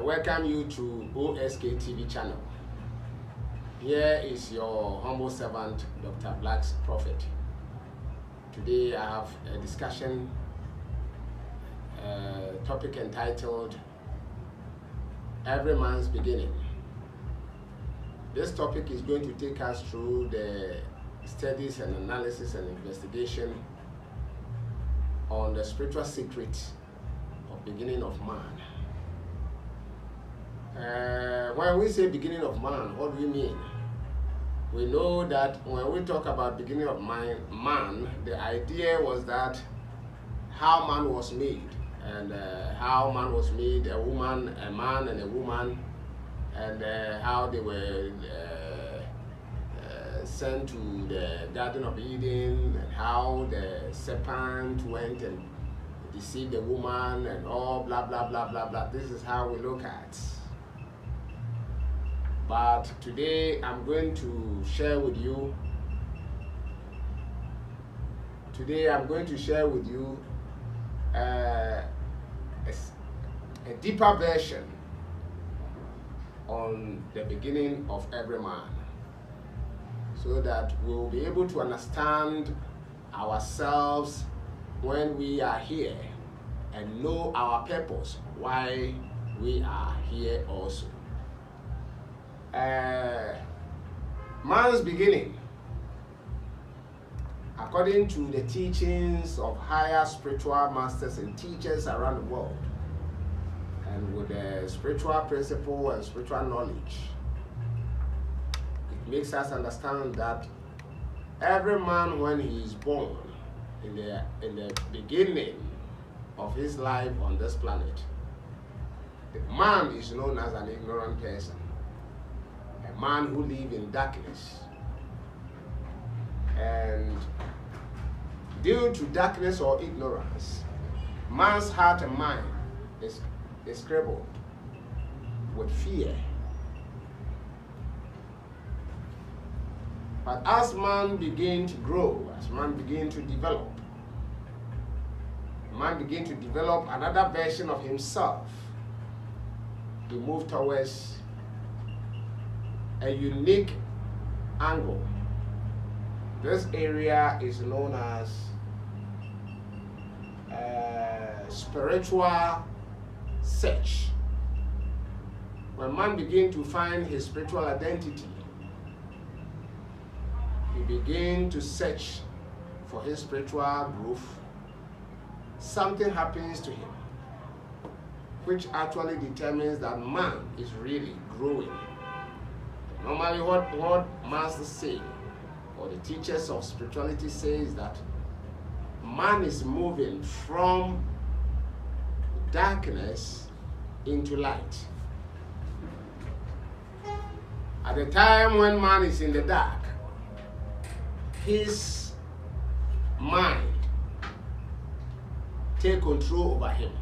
I welcome you to OSK TV channel. Here is your humble servant, Dr. Black's Prophet. Today I have a discussion topic entitled Every Man's Beginning. This topic is going to take us through the studies and analysis and investigation on the spiritual secret of beginning of man. When we say beginning of man, what do we mean? We know that when we talk about beginning of man, the idea was that how man was made, and how man was made, a woman, a man and a woman, and how they were sent to the Garden of Eden, and how the serpent went and deceived the woman and all blah blah blah blah blah. This is how we look at. But today I'm going to share with you a deeper version on the beginning of every man, so that we'll be able to understand ourselves when we are here and know our purpose, why we are here also. Man's beginning, according to the teachings of higher spiritual masters and teachers around the world, and with the spiritual principle and spiritual knowledge, it makes us understand that every man, when he is born, in the beginning of his life on this planet, the man is known as an ignorant person, a man who lives in darkness. And due to darkness or ignorance, man's heart and mind is crippled with fear. But as man begins to grow, as man begins to develop, another version of himself, he moves towards a unique angle. This area is known as spiritual search. When man begins to find his spiritual identity, he begins to search for his spiritual growth. Something happens to him which actually determines that man is really growing. Normally what masters say, or the teachers of spirituality say, is that man is moving from darkness into light. At the time when man is in the dark, his mind take control over him,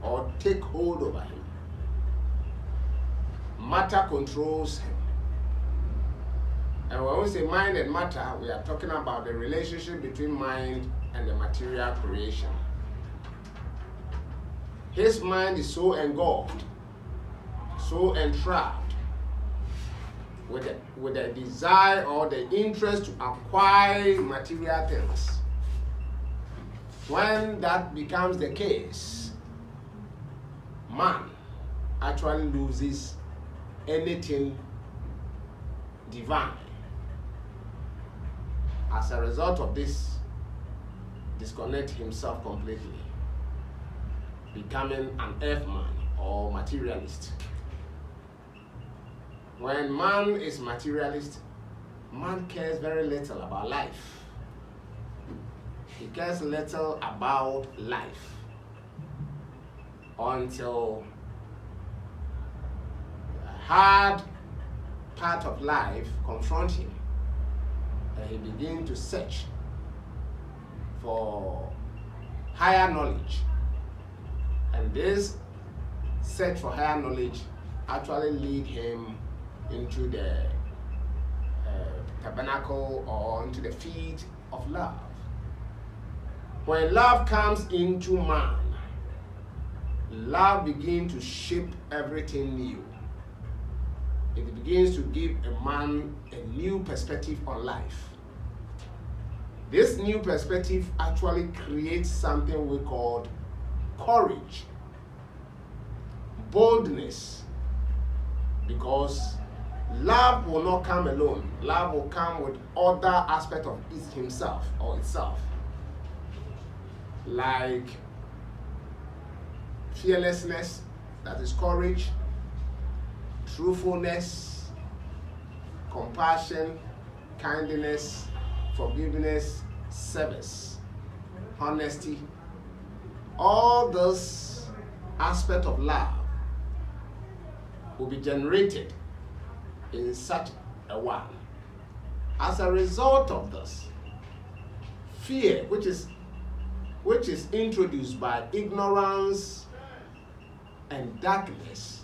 or take hold over him. Matter controls him. And when we say mind and matter, we are talking about the relationship between mind and the material creation. His mind is so engulfed, so entrapped with the desire or the interest to acquire material things. When that becomes the case, man actually loses anything divine. As a result of this, disconnect himself completely, becoming an earthman or materialist. When man is materialist, man cares very little about life. He cares little about life until a hard part of life confronts him, and he begins to search for higher knowledge. And this search for higher knowledge actually leads him into the tabernacle or into the feet of love. When love comes into man, love begins to shape everything new. It begins to give a man a new perspective on life. This new perspective actually creates something we call courage, boldness, because love will not come alone. Love will come with other aspects of himself or itself, like fearlessness, that is courage, truthfulness, compassion, kindness, forgiveness, service, honesty. All those aspects of love will be generated in such a one. As a result of this, fear, which is introduced by ignorance and darkness,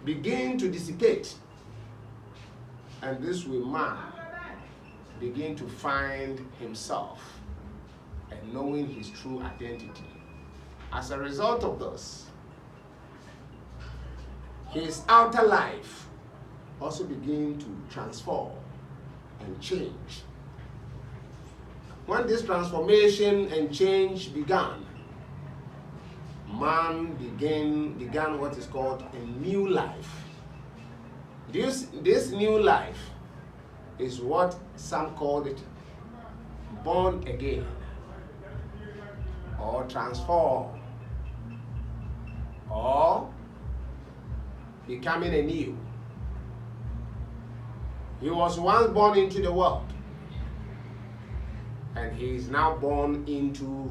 begin to dissipate, and this will man begin to find himself and knowing his true identity. As a result of this, his outer life also begin to transform and change. When this transformation and change began, man began what is called a new life. This new life is what some call it born again or transform or becoming anew. He was once born into the world, and he is now born into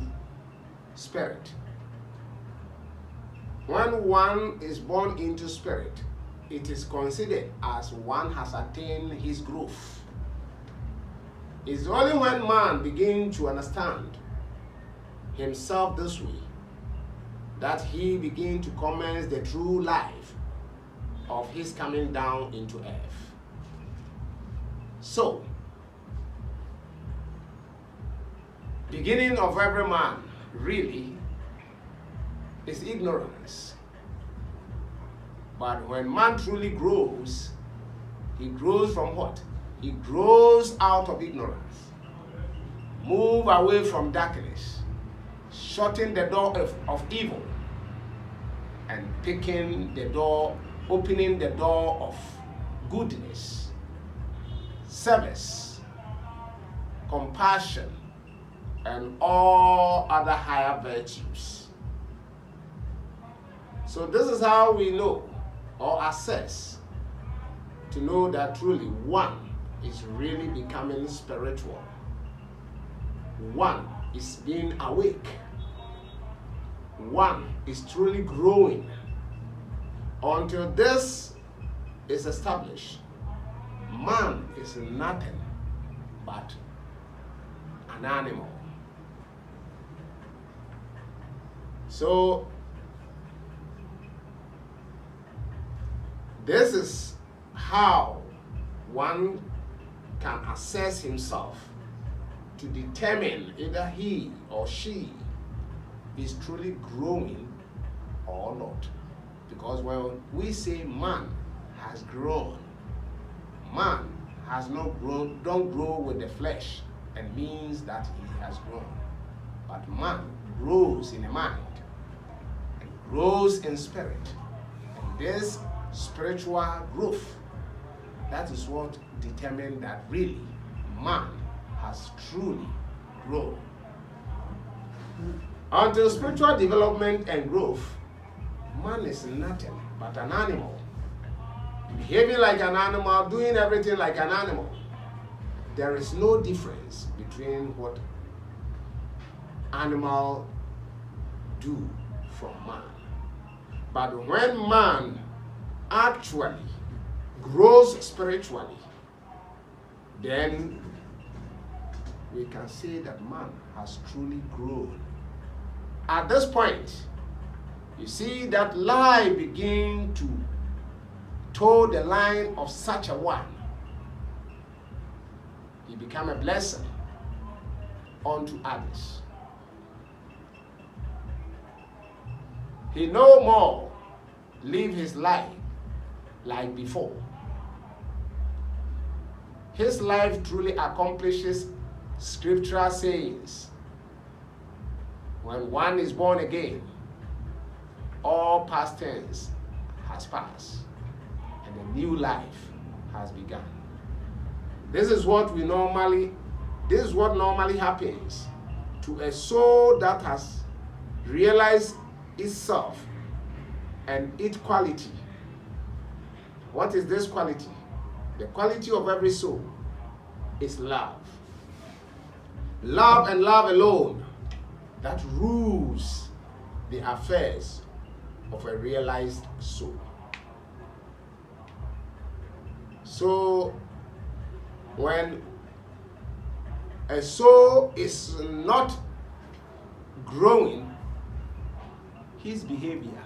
spirit. When one is born into spirit, it is considered as one has attained his growth. It's only when man begins to understand himself this way that he begins to commence the true life of his coming down into earth. So, beginning of every man really is ignorance. But when man truly grows, he grows from what? He grows out of ignorance. Move away from darkness, shutting the door of evil, and picking the door, opening the door of goodness, service, compassion, and all other higher virtues. So this is how we know or assess to know that truly one is really becoming spiritual. One is being awake. One is truly growing. Until this is established, man is nothing but an animal. So this is how one can assess himself to determine either he or she is truly growing or not. Because when we say man has grown, man has not grown, don't grow with the flesh and means that he has grown. But man grows in the mind and grows in spirit. And this spiritual growth, that is what determines that really man has truly grown. Until spiritual development and growth, man is nothing but an animal. Behaving like an animal, doing everything like an animal. There is no difference between what animal do from man. But when man actually grows spiritually, then we can say that man has truly grown. At this point, you see that lie begin to toe the line of such a one. He become a blessing unto others. He no more live his life like before. His life truly accomplishes scriptural sayings. When one is born again, all past tense has passed and a new life has begun. This is what normally happens to a soul that has realized itself and its quality. What is this quality? The quality of every soul is love. Love and love alone that rules the affairs of a realized soul. So, when a soul is not growing, his behavior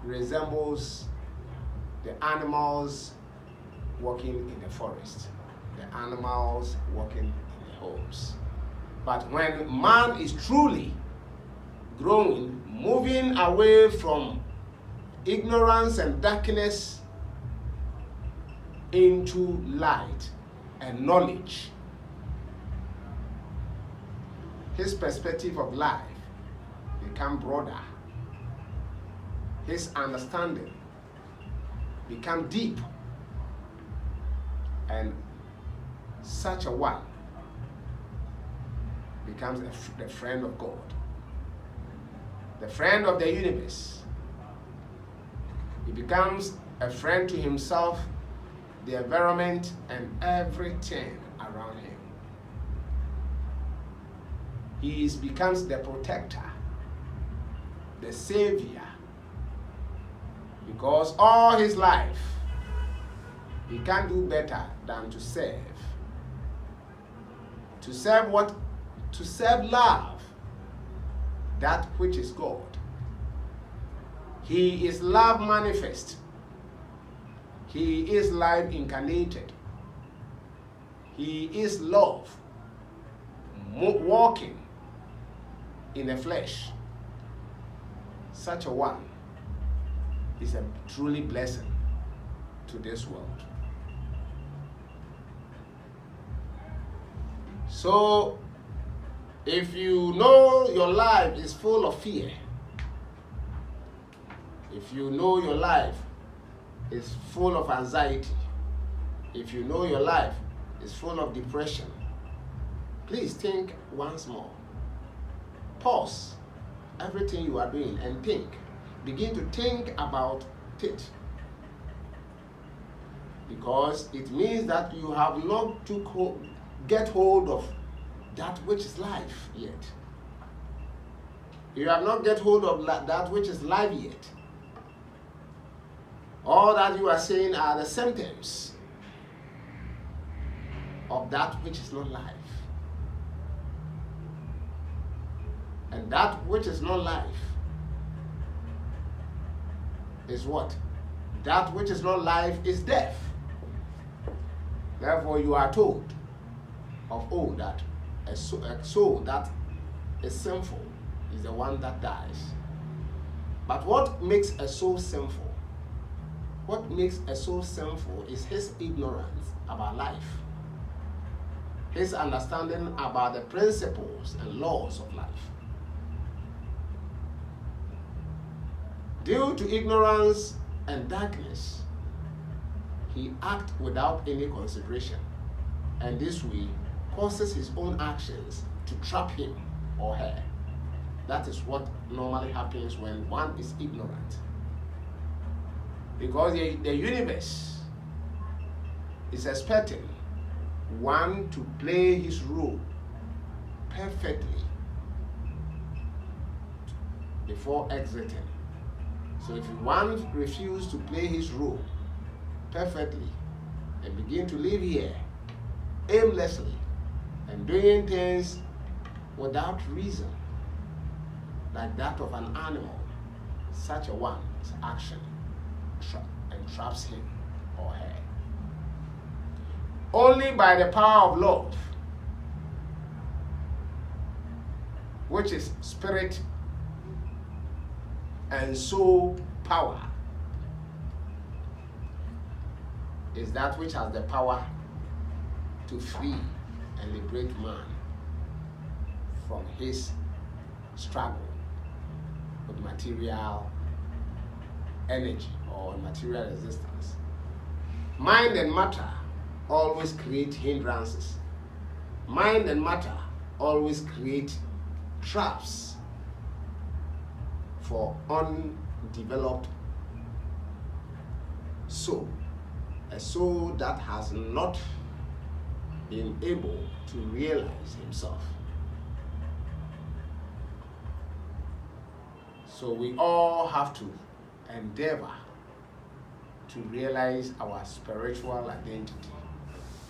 resembles the animals walking in the forest, the animals walking in the homes. But when man is truly growing, moving away from ignorance and darkness into light and knowledge, his perspective of life becomes broader. His understanding becomes deep. And such a one becomes the friend of God, the friend of the universe. He becomes a friend to himself, the environment, and everything around him. He becomes the protector, the savior, because all his life he can't do better than to serve. To serve what? To serve love, that which is God. He is love manifest. He is life incarnated. He is love walking in the flesh. Such a one is a truly blessing to this world. So, if you know your life is full of fear, if you know your life is full of anxiety, if you know your life is full of depression, please think once more. Pause everything you are doing and think. Begin to think about it. Because it means that you have not get hold of that which is life yet. You have not get hold of that which is life yet. All that you are saying are the symptoms of that which is not life. And that which is not life is what? That which is not life is death. Therefore, you are told of old that a soul that is sinful is the one that dies. But what makes a soul sinful? What makes a soul sinful is his ignorance about life, his understanding about the principles and laws of life. Due to ignorance and darkness, he acts without any consideration, and this way causes his own actions to trap him or her. That is what normally happens when one is ignorant. Because the universe is expecting one to play his role perfectly before exiting. So if one refuses to play his role perfectly and begin to live here aimlessly and doing things without reason, like that of an animal, such a one's action entraps him or her. Only by the power of love, which is spirit and soul power, is that which has the power to free and liberate man from his struggle with material energy or material resistance. Mind and matter always create hindrances. Mind and matter always create traps for undeveloped soul. A soul that has not been able to realize himself. So we all have to endeavor to realize our spiritual identity.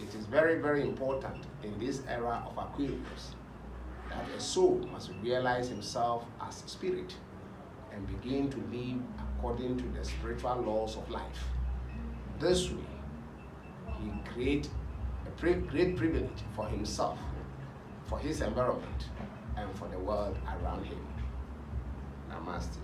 It is very, very important in this era of Aquarius that a soul must realize himself as spirit and begin to live according to the spiritual laws of life. This way, he creates a great privilege for himself, for his environment, and for the world around him. Namaste.